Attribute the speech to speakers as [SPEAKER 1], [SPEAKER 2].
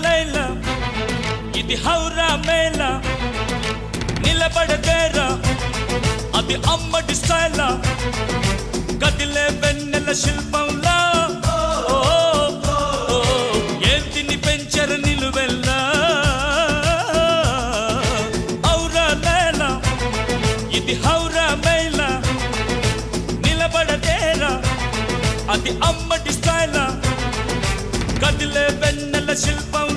[SPEAKER 1] లైలా ఇది హౌరా మేళ నిలబడదేరా అది అమ్మడి స్టైలా కదిలే వెన్నెల శిల్పంలా ఏంటిని పెంచర నిలువెల్లా ఔరా లైలా ఇది హౌరా మేళ నిలబడదేరా అది అమ్మడి స్టైలా కదిలే వెన్నెల శిల్పం